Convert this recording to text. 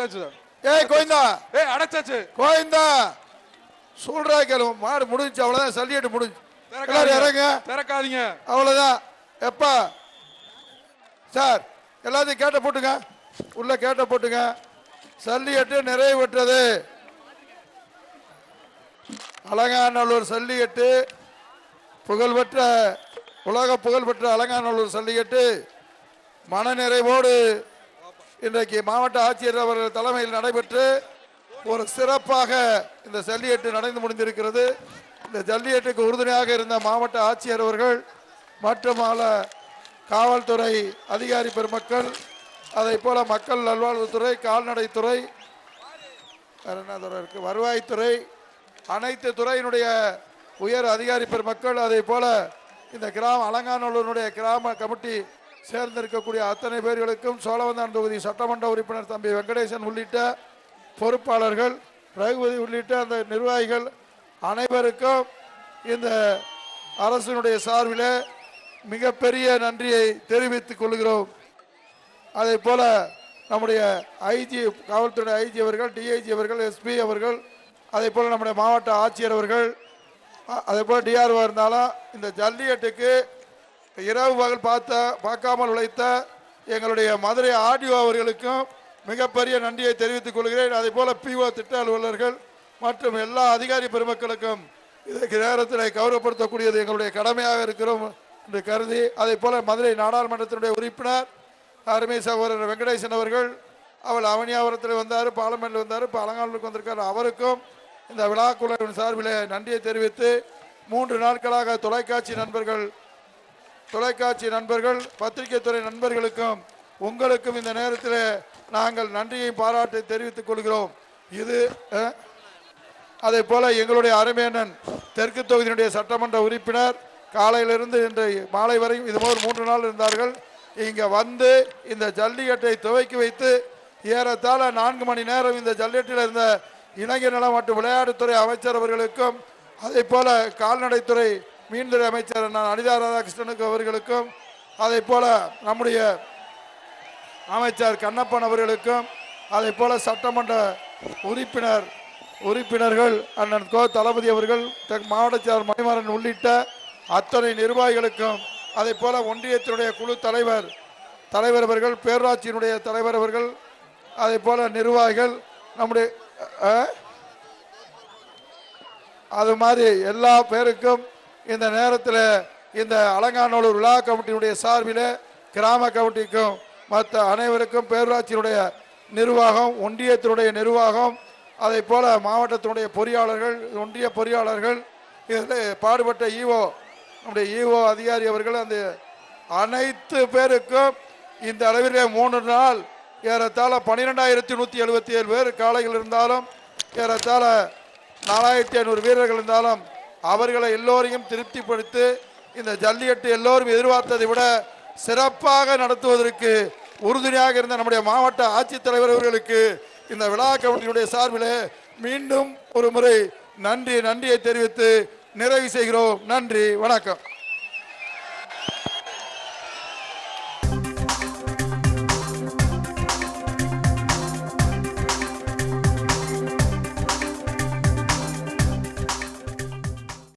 அடைச்சாச்சு. ஏய் கோயந்தா, ஏய் அடைச்சாச்சு. கோயந்தா சொல்றா கேளு. மாடு முடிஞ்சு, அவ்வளவுதான். சல்லியட்டு முடிஞ்சு. எல்லாரும் இறங்க. திறக்காதீங்க, அவ்வளவுதான். எப்பா சார் எல்லாத்தையும் கேட்ட போட்டுங்க, உள்ள கேட்ட போட்டுங்க. சல்லியட்டு நிறைவு பெற்றது. அலங்காநல்லூர் சல்லிக்கட்டு, புகழ்பெற்ற உலக புகழ்பெற்ற அலங்காநல்லூர் சல்லிக்கட்டு மனநிறைவோடு இன்றைக்கு மாவட்ட ஆட்சியர் அவர்கள் தலைமையில் நடைபெற்று ஒரு சிறப்பாக இந்த ஜல்லிக்கட்டு நடந்து முடிந்திருக்கிறது. இந்த ஜல்லிக்கட்டுக்கு உறுதுணையாக இருந்த மாவட்ட ஆட்சியர் அவர்கள் மற்றும் காவல்துறை அதிகாரி பெருமக்கள், அதை போல மக்கள் நல்வாழ்வுத்துறை, கால்நடைத்துறை, வருவாய்த்துறை, அனைத்து துறையினுடைய உயர் அதிகாரி பெருமக்கள், அதை போல இந்த அலங்காநல்லூருடைய கிராம கமிட்டி சேர்ந்திருக்கக்கூடிய அத்தனை பேர்களுக்கும், சோழவந்தான் தொகுதி சட்டமன்ற உறுப்பினர் தம்பி வெங்கடேசன் உள்ளிட்ட பொறுப்பாளர்கள், ரகுபதி உள்ளிட்ட அந்த நிர்வாகிகள் அனைவருக்கும் இந்த அரசினுடைய சார்பில் மிகப்பெரிய நன்றியை தெரிவித்துக் கொள்கிறோம். அதே போல நம்முடைய ஐஜி, காவல்துறை ஐஜி அவர்கள், டிஐஜி அவர்கள், எஸ்பி அவர்கள், அதே போல நம்முடைய மாவட்ட ஆட்சியர் அவர்கள், அதே போல டிஆர்ஓ இருந்தாலும் இந்த ஜல்லிக்கட்டுக்கு இரவு பகல் பார்க்காமல் உழைத்த எங்களுடைய மதுரை ஆர்டிஓ அவர்களுக்கும் மிகப்பெரிய நன்றியை தெரிவித்துக் கொள்கிறேன். அதே போல பிஓ திட்ட அலுவலர்கள் மற்றும் எல்லா அதிகாரி பெருமக்களுக்கும் இதற்கு நேரத்தில் கௌரவப்படுத்தக்கூடியது எங்களுடைய கடமையாக இருக்கிறோம் என்று கருதி, அதே போல மதுரை நாடாளுமன்றத்தினுடைய உறுப்பினர் அருமை சகோதரர் வெங்கடேசன் அவர்கள், அவள் அவனியாபுரத்தில் வந்தார், பார்லமெண்ட்ல வந்தார், இப்போ அலங்காநல்லூருக்கு வந்திருக்கார். அவருக்கும் இந்த விழாக்குழுவின் சார்பில் நன்றியை தெரிவித்து, 3 நாட்களாக தொலைக்காட்சி நண்பர்கள், பத்திரிகை துறை நண்பர்களுக்கும் உங்களுக்கும் இந்த நேரத்தில் நாங்கள் நன்றியை பாராட்டை தெரிவித்துக் கொள்கிறோம். இது அதே போல எங்களுடைய அருமையண்ணன் தெற்கு தொகுதியினுடைய சட்டமன்ற உறுப்பினர் காலையிலிருந்து இன்று மாலை வரை இதுபோல் 3 நாள் இருந்தார்கள். இங்க வந்து இந்த ஜல்லிக்கட்டை துவக்கி வைத்து ஏறத்தாழ 4 மணி நேரம் இந்த ஜல்லிக்கட்டில் இருந்த இளைஞர் நலம் மற்றும் விளையாட்டுத்துறை அமைச்சர் அவர்களுக்கும், அதே போல கால்நடைத்துறை மீன்துறை அமைச்சர் அனிதா ராதாகிருஷ்ணனுக்கு அவர்களுக்கும், அதே போல நம்முடைய அமைச்சர் கண்ணப்பன் அவர்களுக்கும், அதே போல சட்டமன்ற உறுப்பினர்கள் அண்ணன் கோ தளபதி அவர்கள், மாவட்ட செயலர் மணிமாறன் உள்ளிட்ட அத்தனை நிர்வாகிகளுக்கும், அதே போல ஒன்றியத்தினுடைய குழு தலைவர் அவர்கள், பேரூராட்சியினுடைய தலைவர் அவர்கள், அதே போல நிர்வாகிகள், நம்முடைய அது மாதிரி எல்லா பேருக்கும் இந்த நேரத்தில் இந்த அலங்காநல்லூர் விழா கமிட்டியினுடைய சார்பில் கிராம கமிட்டிக்கும் மற்ற அனைவருக்கும், பேரூராட்சியினுடைய நிர்வாகம், ஒன்றியத்தினுடைய நிர்வாகம், அதை போல மாவட்டத்தினுடைய பொறியாளர்கள், ஒன்றிய பொறியாளர்கள், இதில் பாடுபட்ட நம்முடைய ஈஓ அதிகாரி அவர்கள், அந்த அனைத்து பேருக்கும் இந்த அளவிலே 3 நாள் ஏறத்தாழ 12,177 பேர் காளைகள் இருந்தாலும், ஏறத்தாழ 4,500 வீரர்கள் இருந்தாலும், அவர்களை எல்லோரையும் திருப்திப்படுத்தி இந்த ஜல்லிக்கட்டு எல்லோரும் எதிர்பார்த்ததை விட சிறப்பாக நடத்துவதற்கு உறுதுணையாக இருந்த நம்முடைய மாவட்ட ஆட்சித்தலைவர் அவர்களுக்கு இந்த விழா கமிட்டியுடைய சார்பில் மீண்டும் ஒரு முறை நன்றியை தெரிவித்து நிறைவு செய்கிறோம். நன்றி, வணக்கம்.